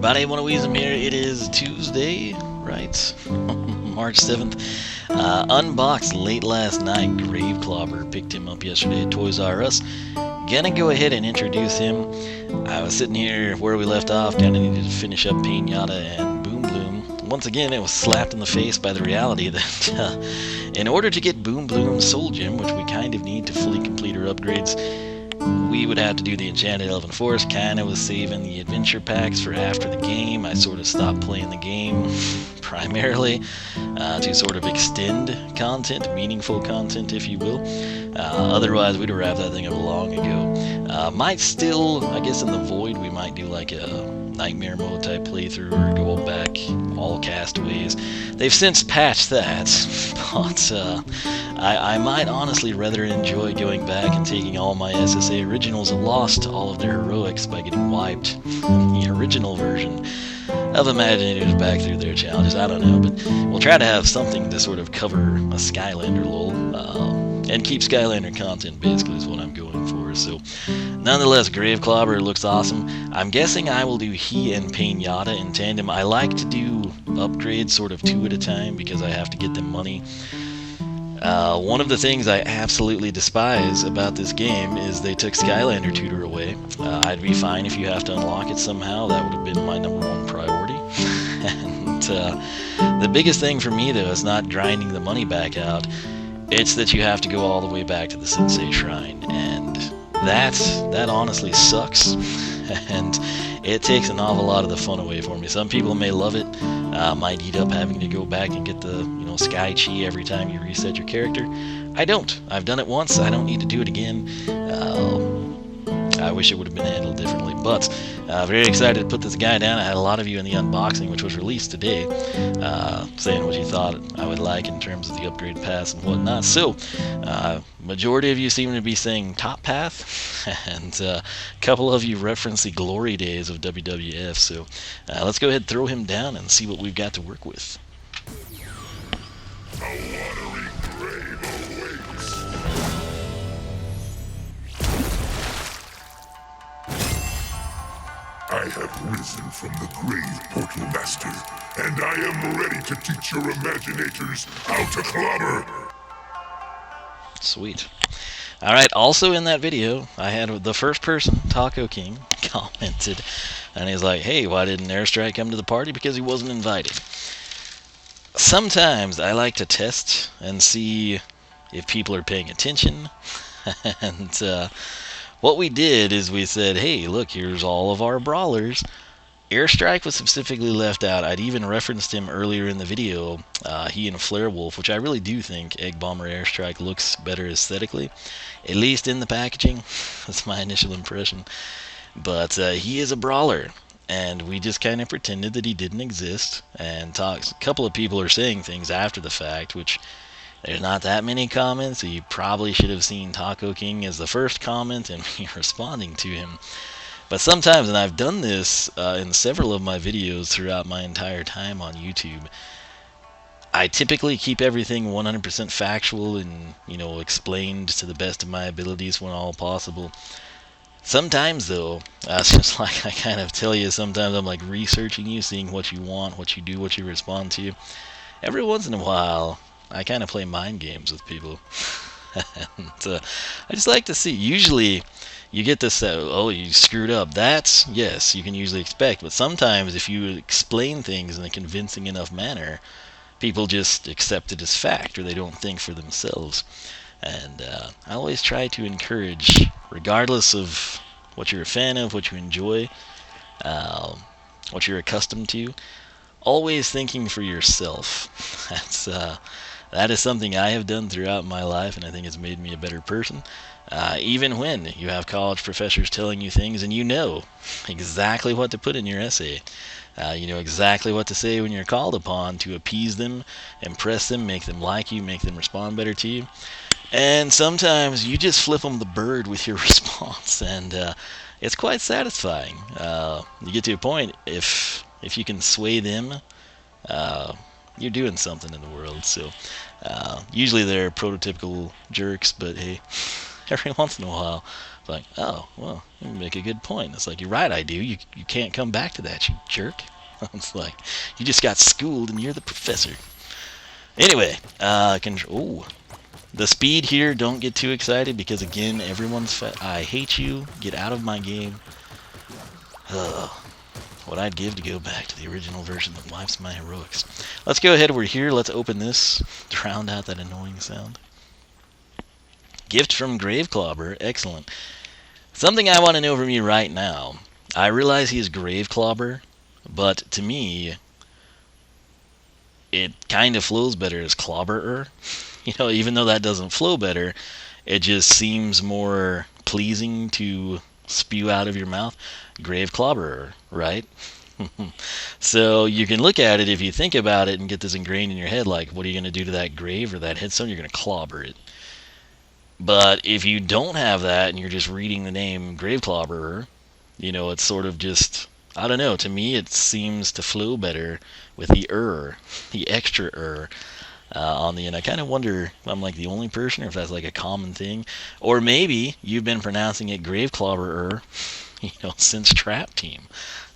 everybody, Water Element here. It is Tuesday, right? March 7th. Unboxed late last night. Grave Clobber picked him up yesterday at Toys R Us. Gonna go ahead and introduce him. I was sitting here where we left off, kinda needed to finish up Pinata and Boom Bloom. Once again, it was slapped in the face by the reality that in order to get Boom Bloom's Soul Gem, which we kind of need to fully complete our upgrades, we would have to do the Enchanted Elven Forest. Kinda was saving the adventure packs for after the game. I sort of stopped playing the game primarily to sort of extend content, meaningful content, if you will. Otherwise, we'd have wrapped that thing up long ago. Might still, I guess in the Void, we might do like a Nightmare mode type playthrough or go back all castaways. They've since patched that, but I might honestly rather enjoy going back and taking all my SSA originals and lost all of their heroics by getting wiped in the original version of Imaginators back through their challenges. I don't know, but we'll try to have something to sort of cover a Skylander lull and keep Skylander content basically is what I'm going for. So nonetheless, Grave Clobber looks awesome. I'm guessing I will do he and Pinata in tandem. I like to do upgrades sort of two at a time because I have to get them money. One of the things I absolutely despise about this game is they took Skylander Tutor away. I'd be fine if you have to unlock it somehow. That would have been my #1 priority. And the biggest thing for me, though, is not grinding the money back out. It's that you have to go all the way back to the Sensei Shrine, and that honestly sucks. And it takes an awful lot of the fun away for me. Some people may love it, might eat up having to go back and get the Sky Chi every time you reset your character. I don't. I've done it once. I don't need to do it again. I wish it would have been handled differently, but very excited to put this guy down. I had a lot of you in the unboxing, which was released today, saying what you thought I would like in terms of the upgrade paths and whatnot. So, majority of you seem to be saying top path, and a couple of you reference the glory days of WWF. So, let's go ahead and throw him down and see what we've got to work with. A watery grave awaits. I have risen from the grave, Portal Master, and I am ready to teach your Imaginators how to clobber. Sweet. Alright, also in that video, I had the first person, Taco King, commented, and he's like, hey, why didn't Airstrike come to the party? Because he wasn't invited. Sometimes I like to test and see if people are paying attention, and what we did is we said, hey, look, here's all of our brawlers. Airstrike was specifically left out. I'd even referenced him earlier in the video, he and Flare Wolf, which I really do think Egg Bomber Airstrike looks better aesthetically, at least in the packaging. That's my initial impression. But he is a brawler, and we just kind of pretended that he didn't exist, and talked. A couple of people are saying things after the fact, which there's not that many comments, so you probably should have seen Taco King as the first comment and me responding to him. But sometimes, and I've done this in several of my videos throughout my entire time on YouTube, I typically keep everything 100% factual and, explained to the best of my abilities when all possible. Sometimes, though, it's just like I kind of tell you, sometimes I'm like researching you, seeing what you want, what you do, what you respond to. Every once in a while, I kind of play mind games with people. And I just like to see. Usually, you get this, oh, you screwed up. That's, yes, you can usually expect. But sometimes, if you explain things in a convincing enough manner, people just accept it as fact, or they don't think for themselves. And I always try to encourage, regardless of what you're a fan of, what you enjoy, what you're accustomed to, always thinking for yourself. That is something I have done throughout my life, and I think it's made me a better person. Even when you have college professors telling you things and you know exactly what to put in your essay. You know exactly what to say when you're called upon to appease them, impress them, make them like you, make them respond better to you. And sometimes you just flip them the bird with your response, and it's quite satisfying. You get to a point, if you can sway them, you're doing something in the world. So usually they're prototypical jerks, but hey, every once in a while, Like, oh, well, you make a good point. It's like, you're right, I do. You can't come back to that, you jerk. It's like, you just got schooled and you're the professor. Anyway, oh, the speed here, don't get too excited because, again, everyone's I hate you. Get out of my game. Ugh. What I'd give to go back to the original version that wipes my heroics. Let's go ahead. We're here. Let's open this. Drown out that annoying sound. Gift from Clobber. Excellent. Something I want to know from you right now. I realize he is Clobber, but to me, it kind of flows better as Clobberer. You know, even though that doesn't flow better, it just seems more pleasing to spew out of your mouth. Clobberer, right? So you can look at it if you think about it and get this ingrained in your head, like, what are you going to do to that grave or that headstone? You're going to clobber it. But if you don't have that and you're just reading the name Clobberer, you know, it's sort of just, I don't know, to me it seems to flow better with the extra on the end. I kind of wonder if I'm like the only person or if that's like a common thing. Or maybe you've been pronouncing it Clobberer, you know, since Trap Team.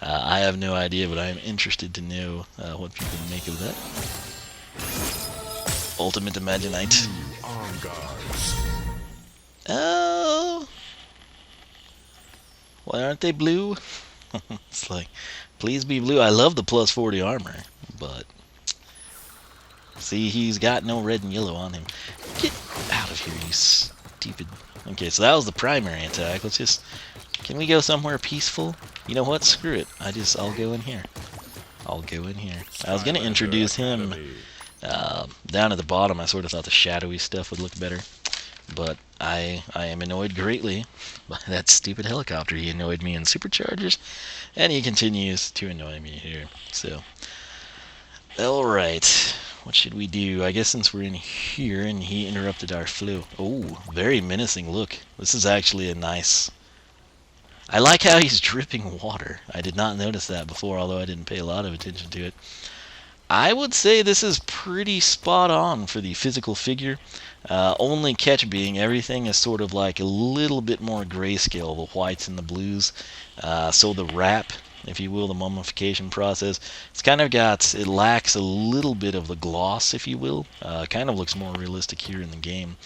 I have no idea, but I am interested to know what people make of that. Ultimate Imaginite. Oh, why aren't they blue? It's like, please be blue. I love the plus 40 armor, but see, he's got no red and yellow on him. Get out of here, you stupid. Okay, so that was the primary attack. Let's just, can we go somewhere peaceful? You know what? Screw it. I'll go in here. I'll go in here. I was going to introduce him down at the bottom. I sort of thought the shadowy stuff would look better. But I am annoyed greatly by that stupid helicopter. He annoyed me in Superchargers, and he continues to annoy me here. So, alright. What should we do? I guess since we're in here and he interrupted our flow. Oh, very menacing look. This is actually a nice... I like how he's dripping water. I did not notice that before, although I didn't pay a lot of attention to it. I would say this is pretty spot on for the physical figure. Only catch being everything is sort of like a little bit more grayscale, the whites and the blues. So the wrap, if you will, the mummification process, it's kind of got, it lacks a little bit of the gloss, if you will. Kind of looks more realistic here in the game.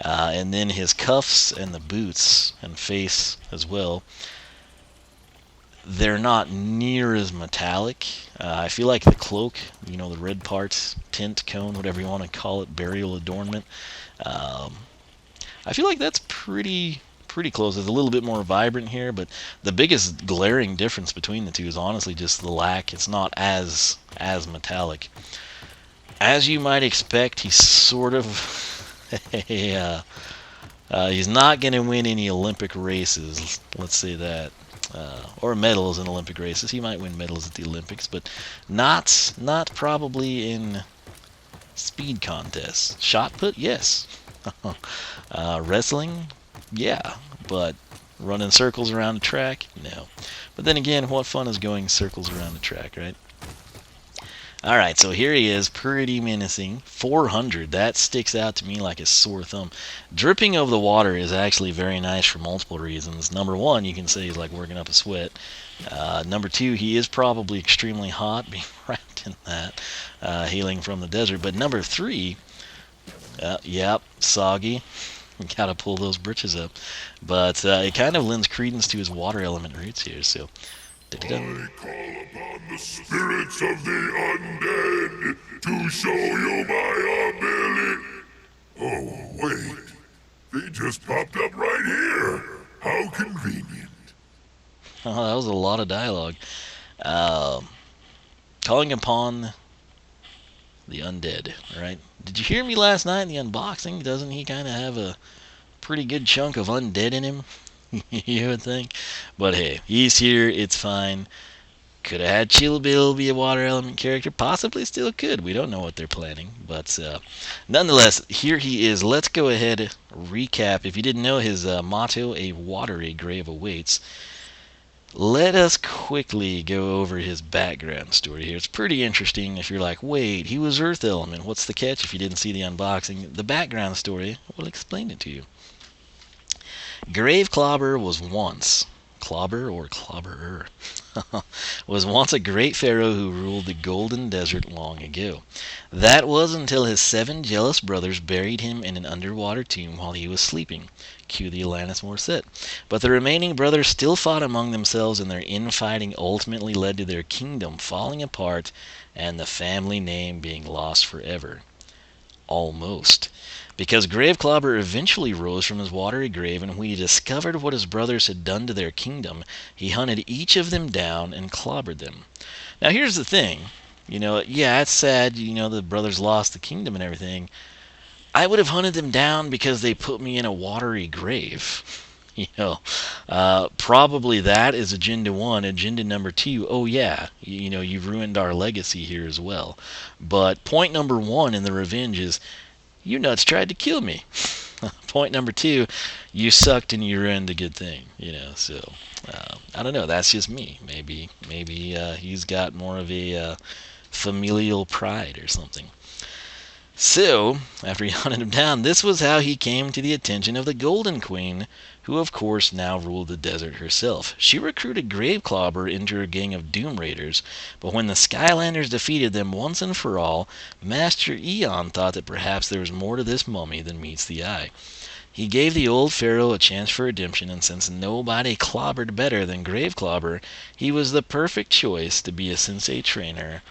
And then his cuffs and the boots and face as well, they're not near as metallic. I feel like the cloak, you know, the red parts, tint, cone, whatever you want to call it, burial adornment, I feel like that's pretty close. It's a little bit more vibrant here, but the biggest glaring difference between the two is honestly just the lack. It's not as metallic. As you might expect, he's sort of he's not going to win any Olympic races, let's say that. Or medals in Olympic races. He might win medals at the Olympics, but not probably in speed contests. Shot put, yes. Wrestling, yeah, but running circles around a track, no. But then again, what fun is going circles around a track, right? Alright, so here he is, pretty menacing. 400, that sticks out to me like a sore thumb. Dripping over the water is actually very nice for multiple reasons. Number one, you can say he's like working up a sweat. Number two, he is probably extremely hot, being wrapped in that, hailing from the desert. But number three, yep, soggy. Gotta pull those britches up. But it kind of lends credence to his water element roots here, so... I call upon the spirits of the undead to show you my ability. Oh, wait. They just popped up right here. How convenient. Oh, that was a lot of dialogue. Calling upon the undead, right? Did you hear me last night in the unboxing? Doesn't he kind of have a pretty good chunk of undead in him? You would think. But hey, he's here, it's fine. Could have had Chill Bill be a water element character. Possibly still could. We don't know what they're planning. But nonetheless, here he is. Let's go ahead, recap. If you didn't know his motto, a watery grave awaits. Let us quickly go over his background story here. It's pretty interesting if you're like, wait, he was Earth Element. What's the catch if you didn't see the unboxing? The background story will explain it to you. Grave Clobber was once, Clobber or Clobberer, was once a great pharaoh who ruled the Golden Desert long ago. That was until his 7 jealous brothers buried him in an underwater tomb while he was sleeping. Cue the Alanis Morissette. But the remaining brothers still fought among themselves, and their infighting ultimately led to their kingdom falling apart and the family name being lost forever. Almost. Because Grave Clobber eventually rose from his watery grave, and when he discovered what his brothers had done to their kingdom, he hunted each of them down and clobbered them. Now here's the thing. Yeah, it's sad, the brothers lost the kingdom and everything. I would have hunted them down because they put me in a watery grave. Probably that is agenda 1. Agenda number 2, oh yeah, you've ruined our legacy here as well. But point number 1 in the revenge is, you nuts tried to kill me. Point number 2, you sucked and you ruined a good thing. So I don't know. That's just me. Maybe he's got more of a familial pride or something. So, after he hunted him down, this was how he came to the attention of the Golden Queen, who of course now ruled the desert herself. She recruited Grave Clobber into her gang of Doom Raiders, but when the Skylanders defeated them once and for all, Master Eon thought that perhaps there was more to this mummy than meets the eye. He gave the old pharaoh a chance for redemption, and since nobody clobbered better than Grave Clobber, he was the perfect choice to be a sensei trainer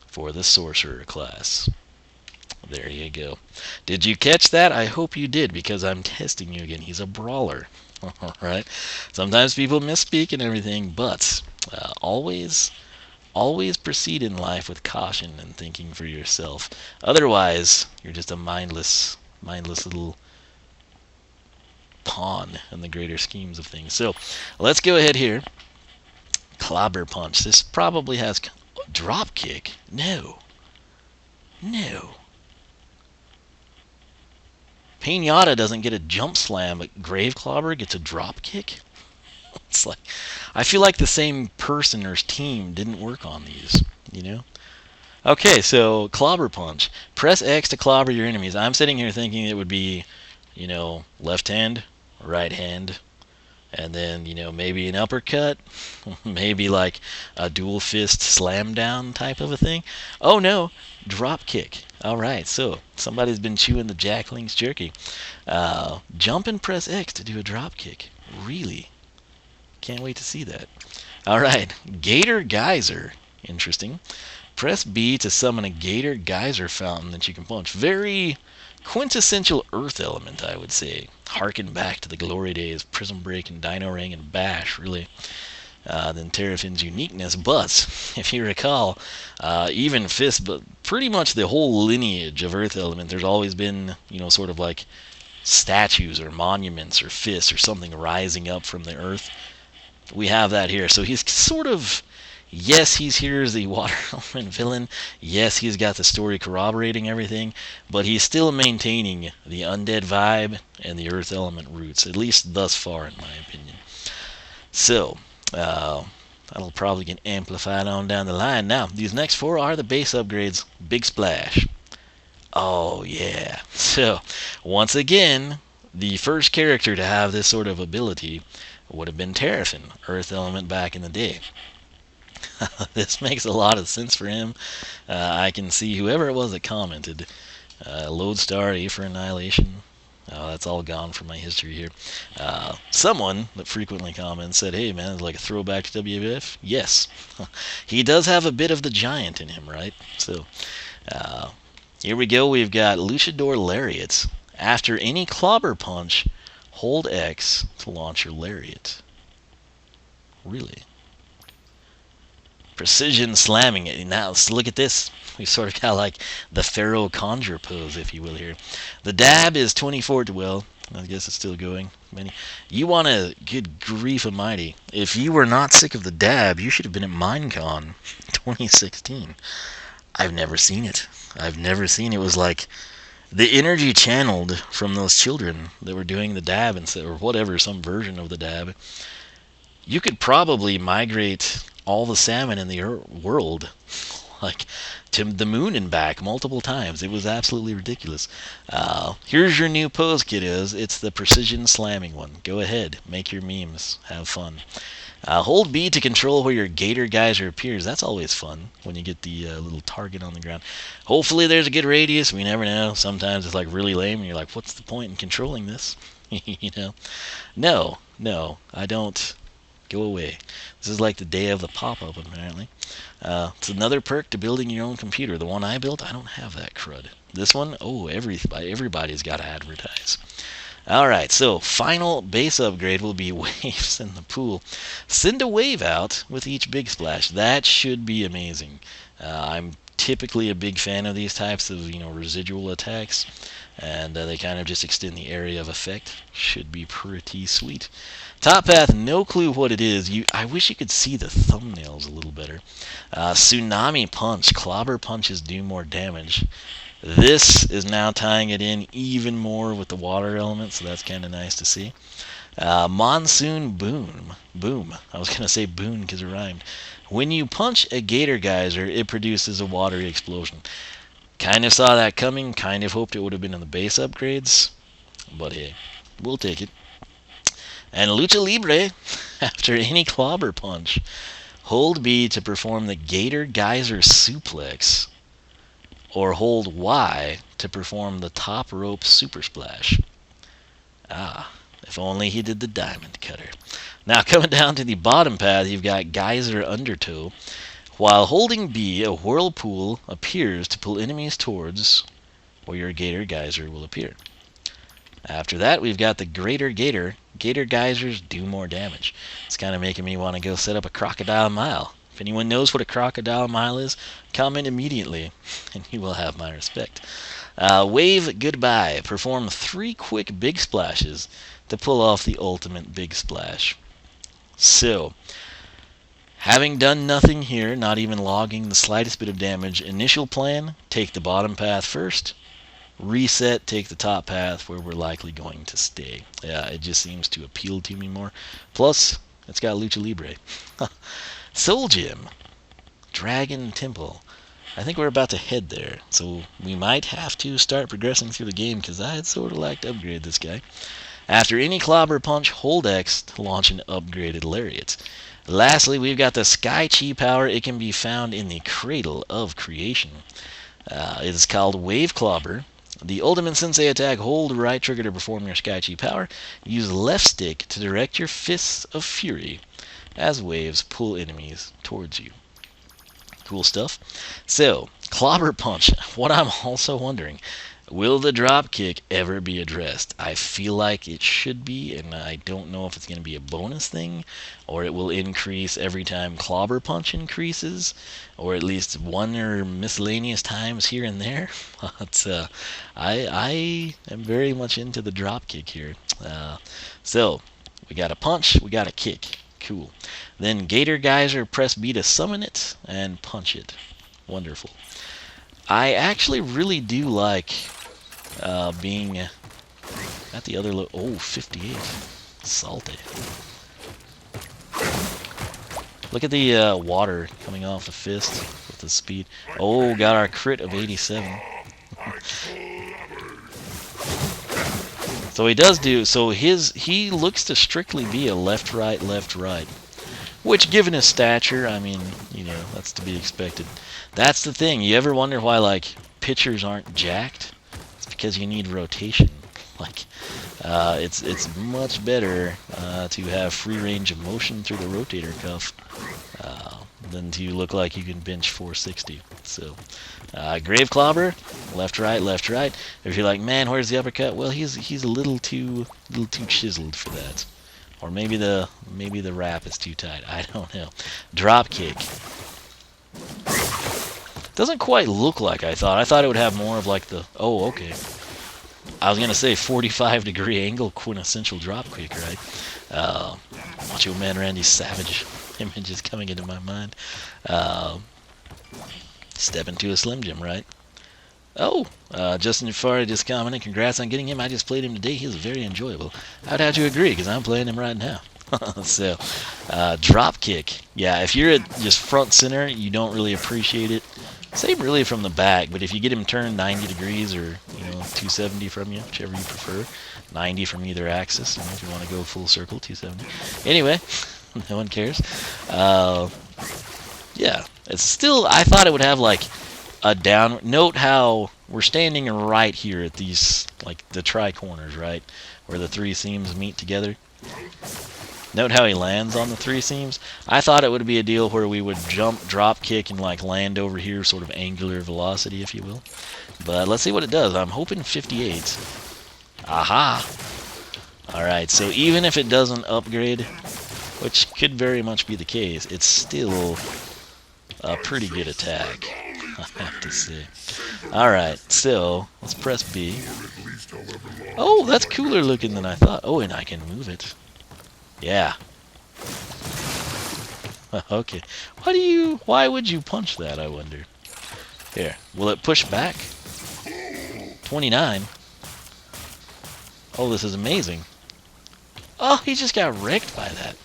for the sorcerer class. There you go. Did you catch that? I hope you did, because I'm testing you again. He's a brawler. Alright? Sometimes people misspeak and everything, but always proceed in life with caution and thinking for yourself. Otherwise, you're just a mindless little pawn in the greater schemes of things. So, let's go ahead here. Clobber punch. This probably has drop kick. No. Pinata doesn't get a jump slam, but Grave Clobber gets a drop kick. It's like, I feel like the same person or team didn't work on these, Okay, so Clobber punch. Press X to clobber your enemies. I'm sitting here thinking it would be, left hand, right hand, and then, maybe an uppercut, maybe like a dual fist slam down type of a thing. Oh no, drop kick. Alright, so somebody's been chewing the Jackling's jerky. Jump and press X to do a drop kick. Really? Can't wait to see that. Alright, Gator Geyser. Interesting. Press B to summon a Gator Geyser fountain that you can punch. Very quintessential Earth element, I would say. Harken back to the glory days, Prism Break and Dino Ring and Bash, really. Than Terrafin's uniqueness, but if you recall, even Fist, but pretty much the whole lineage of Earth Element, there's always been, sort of like statues or monuments or fists or something rising up from the earth. We have that here. So he's sort of, yes, he's here as the Water Element villain. Yes, he's got the story corroborating everything, but he's still maintaining the undead vibe and the Earth Element roots, at least thus far, in my opinion. So, that'll probably get amplified on down the line. Now, these next 4 are the base upgrades. Big Splash. Oh, yeah. So, once again, the first character to have this sort of ability would have been Terrafin, Earth Element back in the day. This makes a lot of sense for him. I can see whoever it was that commented. Lodestar, A for Annihilation. That's all gone from my history here. Someone that frequently comments said, hey man, it's like a throwback to WWF. Yes. He does have a bit of the giant in him, right? So, here we go. We've got Luchador Lariats. After any clobber punch, hold X to launch your lariat. Really? Precision slamming it. Now, let's look at this. We sort of got like the Pharaoh Conjure pose, if you will, here. The dab is 24 to, well, I guess it's still going. You want to, good grief almighty. If you were not sick of the dab, you should have been at Minecon 2016. I've never seen it. It was like the energy channeled from those children that were doing the dab, or whatever, some version of the dab. You could probably migrate all the salmon in the world like to the moon and back multiple times. It was absolutely ridiculous. Here's your new pose, kiddos. It's the precision slamming one. Go ahead, make your memes, have fun. Hold B to control where your Gator Geyser appears. That's always fun when you get the little target on the ground. Hopefully there's a good radius. We never know. Sometimes it's like really lame and you're like, what's the point in controlling this? You know? No, I don't. Go away. This is like the day of the pop-up, apparently. It's another perk to building your own computer. The one I built, I don't have that crud. This one, oh, everybody's got to advertise. Alright, so final base upgrade will be waves in the pool. Send a wave out with each big splash. That should be amazing. I'm typically a big fan of these types of, residual attacks. And they kind of just extend the area of effect. Should be pretty sweet. Top path, no clue what it is. I wish you could see the thumbnails a little better. Tsunami punch. Clobber punches do more damage. This is now tying it in even more with the water element, so that's kind of nice to see. Monsoon boom. I was going to say boon because it rhymed. When you punch a Gator Geyser, it produces a watery explosion. Kind of saw that coming, kind of hoped it would have been in the base upgrades, but hey, we'll take it. And Lucha Libre, after any Clobber punch, hold B to perform the Gator Geyser suplex, or hold Y to perform the top rope super splash. If only he did the diamond cutter. Now coming down to the bottom path, you've got Geyser Undertow. While holding B, a whirlpool appears to pull enemies towards where your Gator Geyser will appear. After that, we've got the Greater Gator. Gator Geysers do more damage. It's kind of making me want to go set up a Crocodile Mile. If anyone knows what a Crocodile Mile is, comment immediately, and you will have my respect. Wave Goodbye. Perform 3 quick big splashes to pull off the ultimate big splash. So, having done nothing here, not even logging the slightest bit of damage, initial plan, take the bottom path first. Reset, take the top path where we're likely going to stay. Yeah, it just seems to appeal to me more. Plus, it's got Lucha Libre. Soul Gem. Dragon Temple. I think we're about to head there, so we might have to start progressing through the game because I'd sort of like to upgrade this guy. After any Clobber punch, hold X to launch an upgraded Lariat. Lastly, we've got the Sky Chi power. It can be found in the Cradle of Creation. It is called Wave Clobber. The ultimate sensei attack, hold right trigger to perform your Sky Chi power. Use left stick to direct your fists of fury as waves pull enemies towards you. Cool stuff. So, Clobber punch. What I'm also wondering, will the drop kick ever be addressed? I feel like it should be, and I don't know if it's going to be a bonus thing, or it will increase every time Clobber punch increases, or at least one or miscellaneous times here and there. But I am very much into the drop kick here. So, we got a punch, we got a kick. Cool. Then Gator Geyser, press B to summon it, and punch it. Wonderful. I actually really do like being at the other 58. Salty. Look at the water coming off the fist with the speed. Oh, got our crit of 87. So he does do, so he looks to strictly be a left, right, which given his stature, I mean, that's to be expected. That's the thing. You ever wonder why, pitchers aren't jacked? It's because you need rotation. It's much better to have free range of motion through the rotator cuff than to look like you can bench 460. So, Grave Clobber, left, right. If you're like, man, where's the uppercut? Well, he's a little too chiseled for that. Or maybe the wrap is too tight. I don't know. Drop kick. Doesn't quite look like I thought. I thought it would have more of the... Oh, okay. I was going to say 45-degree angle quintessential drop kick, right? Macho Man Randy Savage image is coming into my mind. Step into a Slim Jim, right? Oh, Justin Jafari just commented, congrats on getting him. I just played him today. He was very enjoyable. I'd have to agree, because I'm playing him right now. So, drop kick. Yeah, if you're at just front center, you don't really appreciate it. Same really from the back, but if you get him turned 90 degrees or 270 from you, whichever you prefer, 90 from either axis, if you want to go full circle, 270. Anyway, no one cares. Yeah, it's still, I thought it would have like a down. Note how we're standing right here at these, like the tri-corners, right? Where the three seams meet together. Note how he lands on the three seams. I thought it would be a deal where we would jump, drop kick, and like land over here, sort of angular velocity, if you will. But let's see what it does. I'm hoping 58. Aha! Alright, so even if it doesn't upgrade, which could very much be the case, it's still a pretty good attack, I have to say. Alright, so let's press B. Oh, that's cooler looking than I thought. Oh, and I can move it. Yeah. Okay. Why would you punch that, I wonder? Here. Will it push back? 29. Oh, this is amazing. Oh, he just got wrecked by that.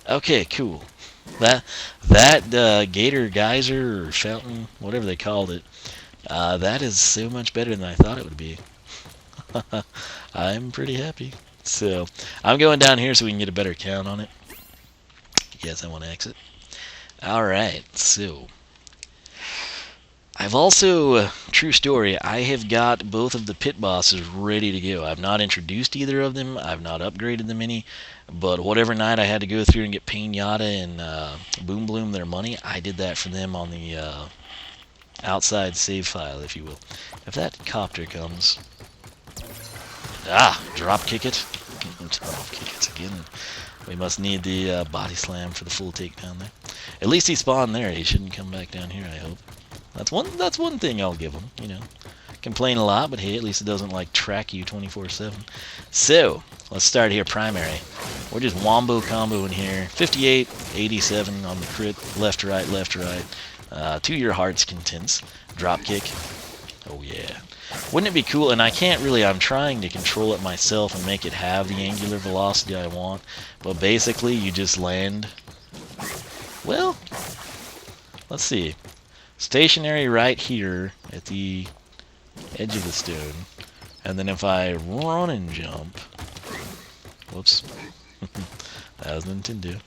Okay, cool. That gator geyser or fountain, whatever they called it, that is so much better than I thought it would be. I'm pretty happy. So, I'm going down here so we can get a better count on it. Yes, I want to exit. Alright, so I've also, true story, I have got both of the pit bosses ready to go. I've not introduced either of them. I've not upgraded them any. But whatever night I had to go through and get Pinata and Boom Bloom their money, I did that for them on the outside save file, if you will. If that copter comes... drop kick it. Drop kick it again. We must need the body slam for the full takedown there. At least he spawned there. He shouldn't come back down here, I hope. That's one thing I'll give him, Complain a lot, but hey, at least it doesn't like track you 24/7. So, let's start here primary. We're just wombo combo in here. 58, 87 on the crit, left, right, to your heart's contents. Drop kick. Oh yeah. Wouldn't it be cool? And I can't really, I'm trying to control it myself and make it have the angular velocity I want. But basically, you just land. Well, let's see. Stationary right here at the edge of the stone. And then if I run and jump. Whoops. That was Nintendo.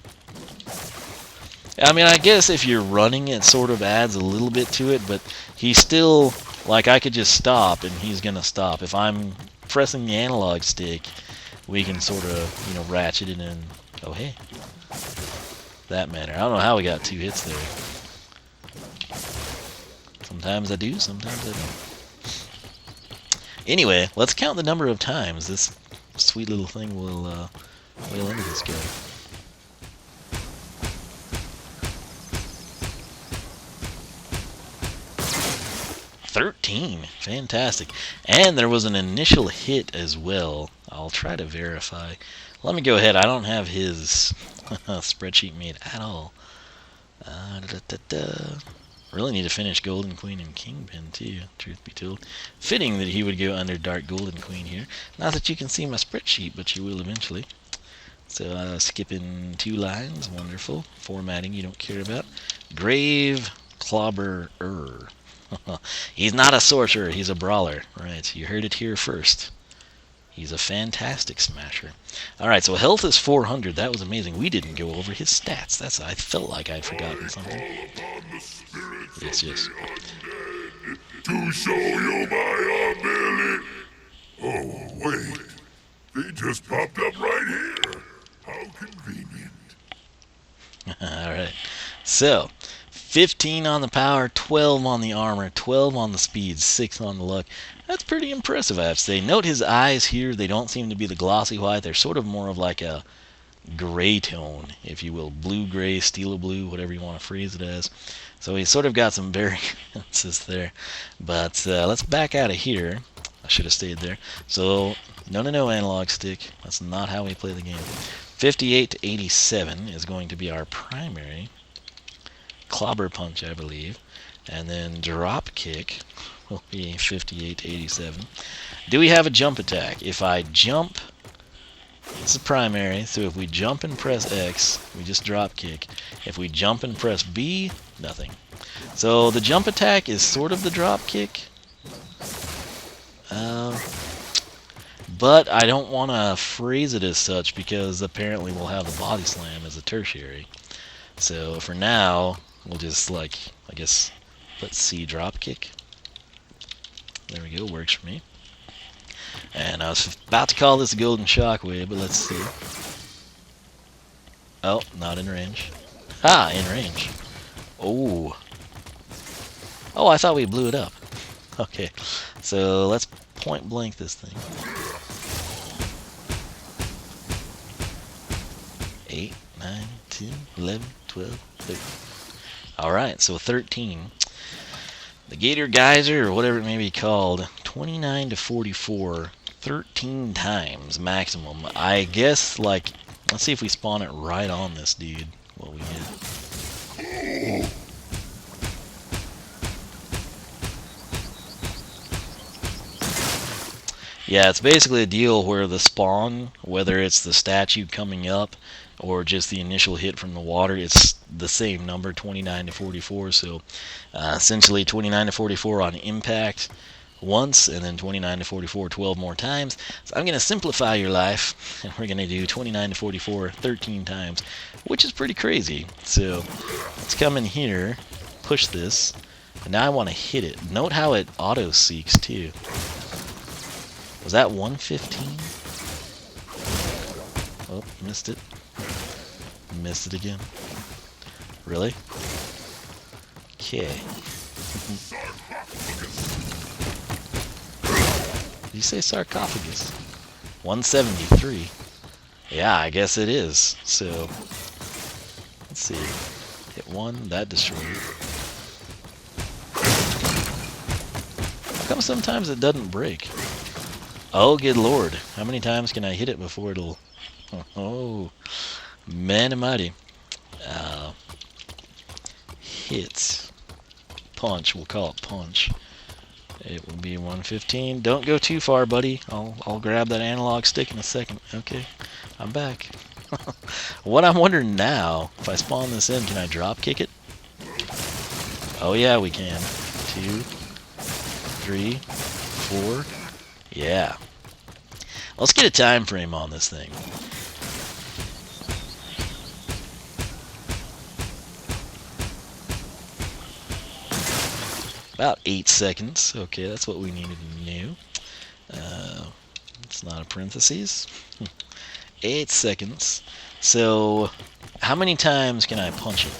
I mean, I guess if you're running, it sort of adds a little bit to it, but he's still, like, I could just stop, and he's going to stop. If I'm pressing the analog stick, we can sort of, ratchet it in. Oh, hey. That matter. I don't know how we got 2 hits there. Sometimes I do, sometimes I don't. Anyway, let's count the number of times this sweet little thing will whale into this guy. 13. Fantastic. And there was an initial hit as well. I'll try to verify. Let me go ahead. I don't have his spreadsheet made at all. Really need to finish Golden Queen and Kingpin too, truth be told. Fitting that he would go under Dark Golden Queen here. Not that you can see my spreadsheet, but you will eventually. So skipping 2 lines. Wonderful. Formatting you don't care about. Grave Clobber. He's not a sorcerer, he's a brawler. Right, you heard it here first. He's a fantastic smasher. Alright, so health is 400. That was amazing. We didn't go over his stats. I felt like I'd forgotten something. Yes. To show you my ability. Oh, wait. They just popped up right here. How convenient. Alright, so 15 on the power, 12 on the armor, 12 on the speed, 6 on the luck. That's pretty impressive, I have to say. Note his eyes here. They don't seem to be the glossy white. They're sort of more of like a gray tone, if you will. Blue-gray, steel-blue, whatever you want to phrase it as. So he's sort of got some variances there. But let's back out of here. I should have stayed there. So, no, analog stick. That's not how we play the game. 58 to 87 is going to be our primary. Clobber punch, I believe. And then drop kick will be 58 to 87. Do we have a jump attack? If I jump, This is primary, so if we jump and press X, we just drop kick. If we jump and press B, nothing. So the jump attack is sort of the drop kick. But I don't want to phrase it as such because apparently we'll have the body slam as a tertiary. So for now, we'll just like, I guess, let's see, drop kick. There we go, works for me. And I was about to call this a golden shockwave, but let's see. Oh, not in range. Ah, in range. Oh. Oh, I thought we blew it up. Okay, so let's point blank this thing. 8, 9, 10, 11, 12, 13. Alright, so 13. The Gator Geyser, or whatever it may be called, 29 to 44, 13 times maximum. I guess, like, let's see if we spawn it right on this dude, what we get. Yeah, it's basically a deal where the spawn, whether it's the statue coming up or just the initial hit from the water, it's the same number, 29 to 44. So essentially 29 to 44 on impact once, and then 29 to 44 12 more times. So I'm going to simplify your life, and we're going to do 29 to 44 13 times, which is pretty crazy. So let's come in here, push this, and now I want to hit it. Note how it auto-seeks too. Was that 115? Oh, missed it. Missed it again. Really? Okay. Did you say sarcophagus? 173. Yeah, I guess it is. So, let's see. Hit one, that destroyed it. How come sometimes it doesn't break? Oh, good lord. How many times can I hit it before it'll... Oh, man almighty. Hit. Punch. We'll call it punch. It will be 115. Don't go too far, buddy. I'll grab that analog stick in a second. Okay, I'm back. What I'm wondering now, if I spawn this in, can I drop kick it? Oh yeah, we can. 2, 3, 4... Yeah. Let's get a time frame on this thing. About 8 seconds. Okay, that's what we needed to know. It's not a parentheses. 8 seconds. So, how many times can I punch it?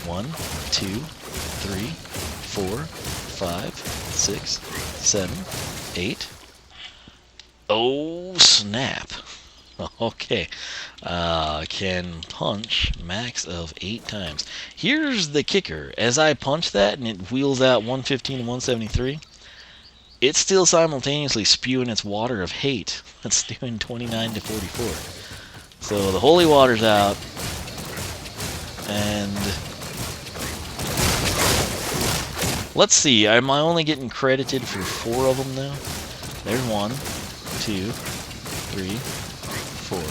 1, 2, 3, 4, 5, 6, 7, 8. Oh, snap. Okay. Can punch max of 8 times. Here's the kicker. As I punch that and it wheels out 115 and 173, it's still simultaneously spewing its water of hate. It's doing 29 to 44. So the holy water's out. And let's see. Am I only getting credited for 4 of them now? There's 1, 2, 3, 4.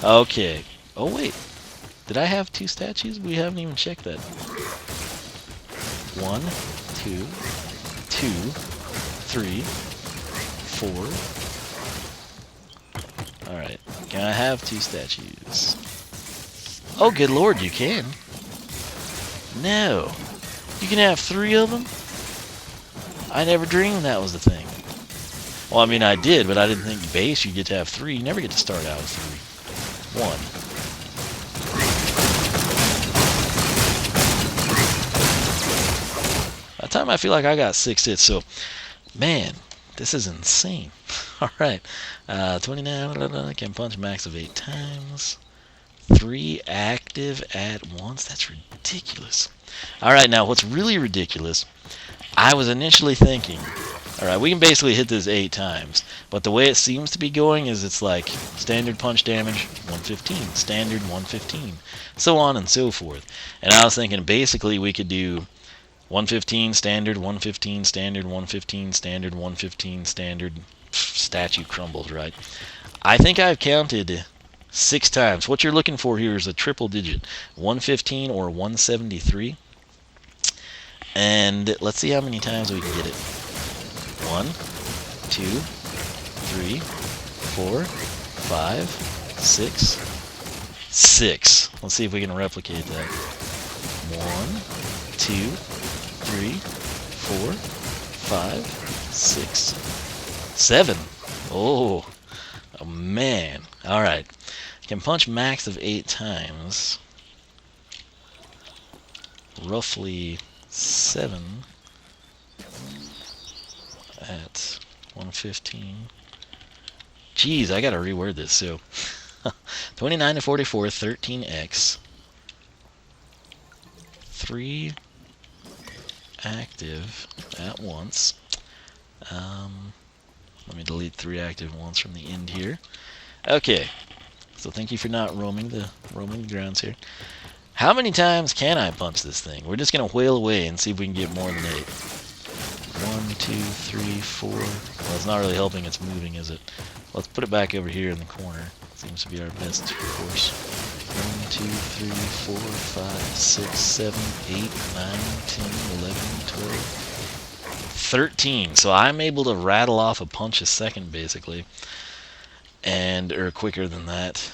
Okay. Oh, wait. Did I have 2 statues? We haven't even checked that. 1, 2, 2, 3, 4. Alright. Can I have 2 statues? Oh, good lord, you can. No. You can have 3 of them? I never dreamed that was the thing. Well, I mean, I did, but I didn't think base you get to have 3. You never get to start out with 3. 1. By the time I feel like I got 6 hits, so, man, this is insane. Alright, 29, I can punch max of 8 times. 3 active at once, that's ridiculous. Alright, now, what's really ridiculous, I was initially thinking, alright, we can basically hit this 8 times, but the way it seems to be going is it's like standard punch damage, 115, standard 115, so on and so forth. And I was thinking basically we could do 115 standard, 115 standard, 115 standard, 115 standard, statue crumbles, right? I think I've counted 6 times. What you're looking for here is a triple digit, 115 or 173. And let's see how many times we can get it. 1, 2, 3, 4, 5, 6, 6. Let's see if we can replicate that. 1, 2, 3, 4, 5, 6, 7. Oh, man. Alright. Can punch max of 8 times. Roughly 7 at 115. Jeez, I gotta reword this. So 29 to 44, 13x. 3 active at once. Let me delete 3 active ones from the end here. Okay, so thank you for not roaming the grounds here. How many times can I punch this thing? We're just gonna whale away and see if we can get more than 8. 1, 2, 3, 4. Well, it's not really helping. It's moving, is it? Let's put it back over here in the corner. Seems to be our best course. 1, 2, 3, 4, 5, 6, 7, 8, 9, 10, 11, 12. 13. So I'm able to rattle off a punch a second, basically, or quicker than that.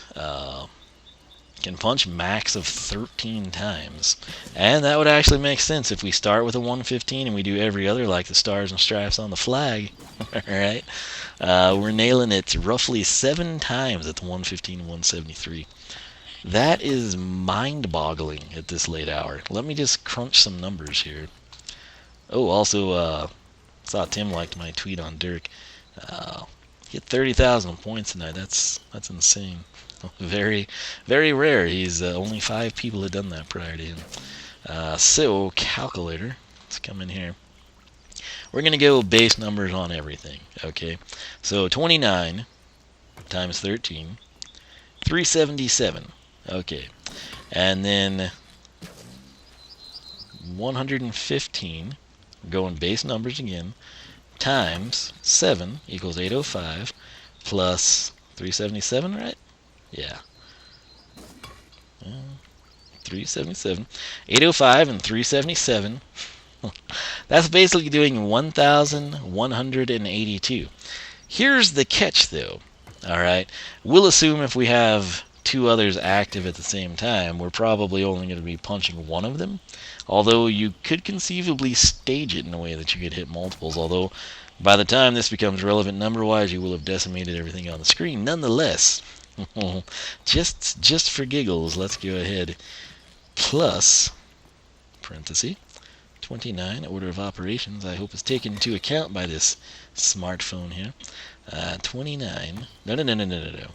Can punch max of 13 times, and that would actually make sense if we start with a 115 and we do every other like the stars and stripes on the flag. All right, we're nailing it roughly 7 times at the 115 and 173. That is mind-boggling at this late hour. Let me just crunch some numbers here. Oh, also, saw Tim liked my tweet on Dirk. Hit 30,000 points tonight. That's insane. Very, very rare. He's only 5 people had done that prior to him. So, calculator. Let's come in here. We're going to go base numbers on everything. Okay. So, 29 times 13. 377. Okay. And then 115. Going base numbers again. Times 7 equals 805. Plus 377, right? Yeah. 377. 805 and 377. That's basically doing 1,182. Here's the catch, though. Alright. We'll assume if we have 2 others active at the same time, we're probably only going to be punching one of them. Although you could conceivably stage it in a way that you could hit multiples. Although by the time this becomes relevant number-wise, you will have decimated everything on the screen. Nonetheless, just for giggles, let's go ahead. Plus, parenthesis, 29, order of operations, I hope is taken into account by this smartphone here. 29, no.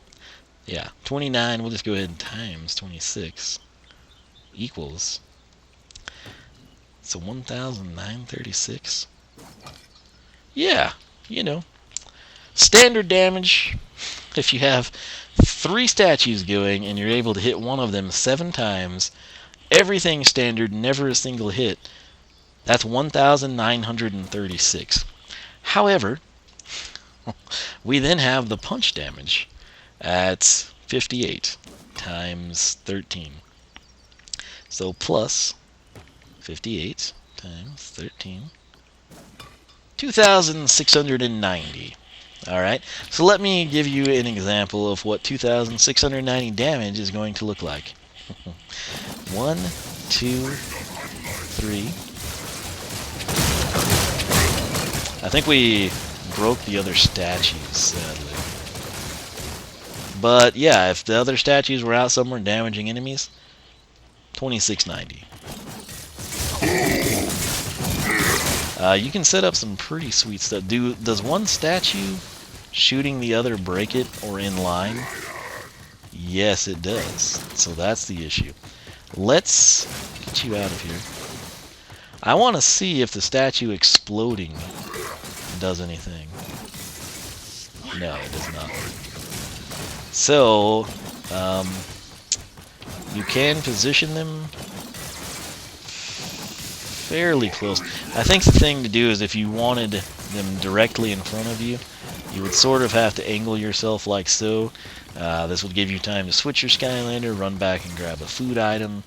Yeah, 29, we'll just go ahead and times 26 equals, so 1,936. Yeah, standard damage. If you have 3 statues going and you're able to hit one of them 7 times, everything standard, never a single hit, that's 1,936. However, we then have the punch damage at 58 times 13. So plus 58 times 13, 2,690. Alright, so let me give you an example of what 2,690 damage is going to look like. 1, 2, 3. I think we broke the other statues, sadly. But yeah, if the other statues were out somewhere damaging enemies, 2,690. You can set up some pretty sweet stuff. Does one statue shooting the other break it or in line? Yes, it does. So that's the issue. Let's get you out of here. I want to see if the statue exploding does anything. No, it does not. So, you can position them fairly close. I think the thing to do is if you wanted them directly in front of you, You would sort of have to angle yourself like so. This would give you time to switch your Skylander, run back and grab a food item,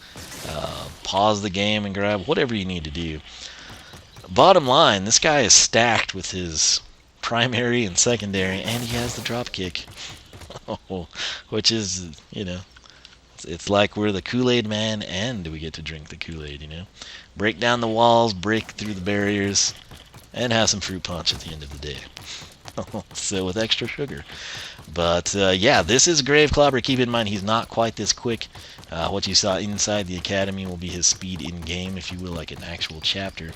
pause the game and grab whatever you need to do. Bottom line, this guy is stacked with his primary and secondary, and he has the drop kick. Which is, it's like we're the Kool-Aid man and we get to drink the Kool-Aid, Break down the walls, break through the barriers, and have some fruit punch at the end of the day. So with extra sugar. But yeah, this is Grave Clobber. Keep in mind he's not quite this quick. What you saw inside the academy will be his speed in game, if you will, like an actual chapter.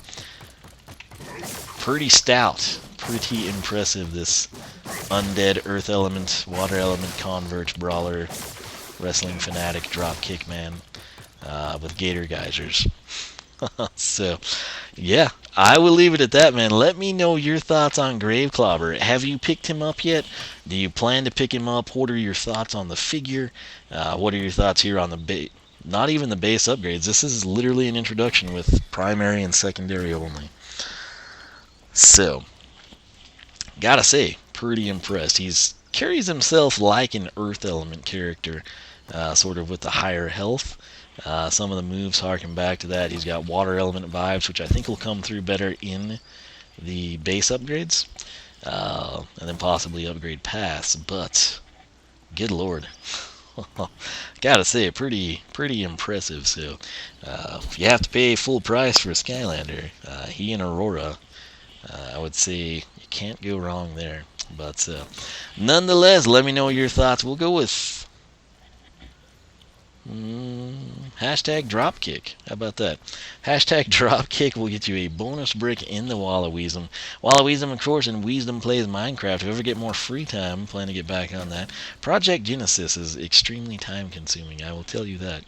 Pretty stout, pretty impressive, this undead earth element, water element convert brawler, wrestling fanatic, drop kick man with gator geysers. So, yeah, I will leave it at that, man. Let me know your thoughts on Grave Clobber. Have you picked him up yet? Do you plan to pick him up? What are your thoughts on the figure? What are your thoughts here on the base? Not even the base upgrades. This is literally an introduction with primary and secondary only. So, gotta say, pretty impressed. He's carries himself like an earth element character, sort of with the higher health. Some of the moves harken back to that. He's got water element vibes, which I think will come through better in the base upgrades, and then possibly upgrade paths. But good lord, gotta say, pretty impressive. So if you have to pay full price for a Skylander, he and Aurora, I would say you can't go wrong there. But nonetheless, let me know your thoughts. We'll go with hashtag dropkick. How about that? Hashtag dropkick will get you a bonus brick in the Wall of Wiisdom. Wall of Wiisdom, of course, and Wiisdom Plays Minecraft. If you ever get more free time, plan to get back on that. Project Genesis is extremely time consuming, I will tell you that.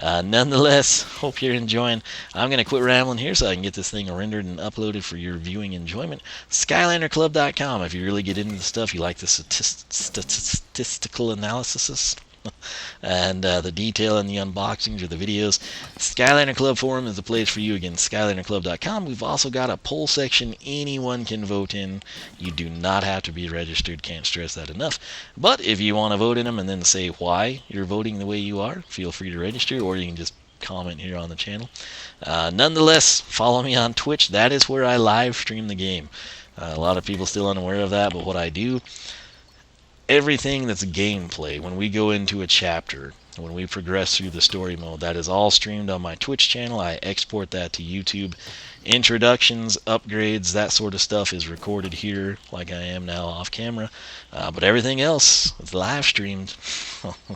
Nonetheless, hope you're enjoying. I'm going to quit rambling here so I can get this thing rendered and uploaded for your viewing enjoyment. SkylanderClub.com. If you really get into the stuff, you like the statistical analysis and the detail in the unboxings or the videos, Skylander Club Forum is the place for you. Again, SkylanderClub.com. We've also got a poll section anyone can vote in. You do not have to be registered. Can't stress that enough. But if you want to vote in them and then say why you're voting the way you are, feel free to register, or you can just comment here on the channel. Nonetheless, follow me on Twitch. That is where I live stream the game. A lot of people still unaware of that, but what I do, everything that's gameplay, when we go into a chapter, when we progress through the story mode, that is all streamed on my Twitch channel. I export that to YouTube. Introductions, upgrades, that sort of stuff is recorded here like I am now off camera. But everything else is live streamed.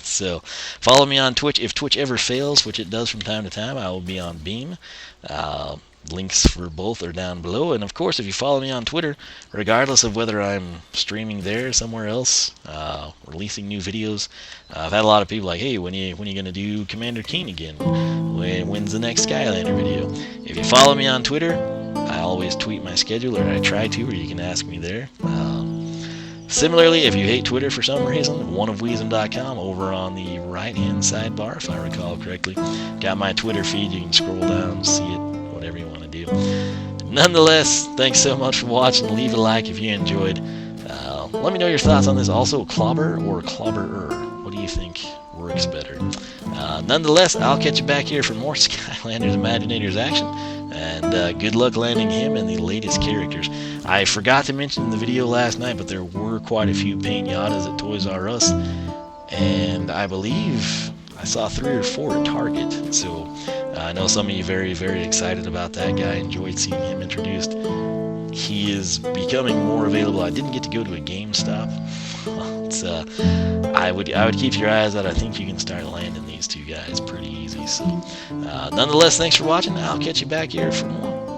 So follow me on Twitch. If Twitch ever fails, which it does from time to time, I will be on Beam. Links for both are down below. And of course, if you follow me on Twitter, regardless of whether I'm streaming there or somewhere else, releasing new videos, I've had a lot of people like, hey, when you going to do Commander Keen again? When's the next Skylander video? If you follow me on Twitter, I always tweet my schedule, or I try to, or you can ask me there. Similarly, if you hate Twitter for some reason, oneofwiisdom.com over on the right-hand sidebar, if I recall correctly, got my Twitter feed. You can scroll down, see it, whatever you want to do. Nonetheless, thanks so much for watching. Leave a like if you enjoyed. Let me know your thoughts on this. Also, Clobber or Clobberer? What do you think works better? Nonetheless, I'll catch you back here for more Skylanders Imaginators action. And good luck landing him and the latest characters. I forgot to mention in the video last night, but there were quite a few paint Yadas at Toys R Us. And I believe I saw 3 or 4 at Target. So I know some of you very, very excited about that guy. Enjoyed seeing him introduced. He is becoming more available. I didn't get to go to a GameStop. I would keep your eyes out. I think you can start landing these two guys pretty easy. So nonetheless, thanks for watching. I'll catch you back here for more.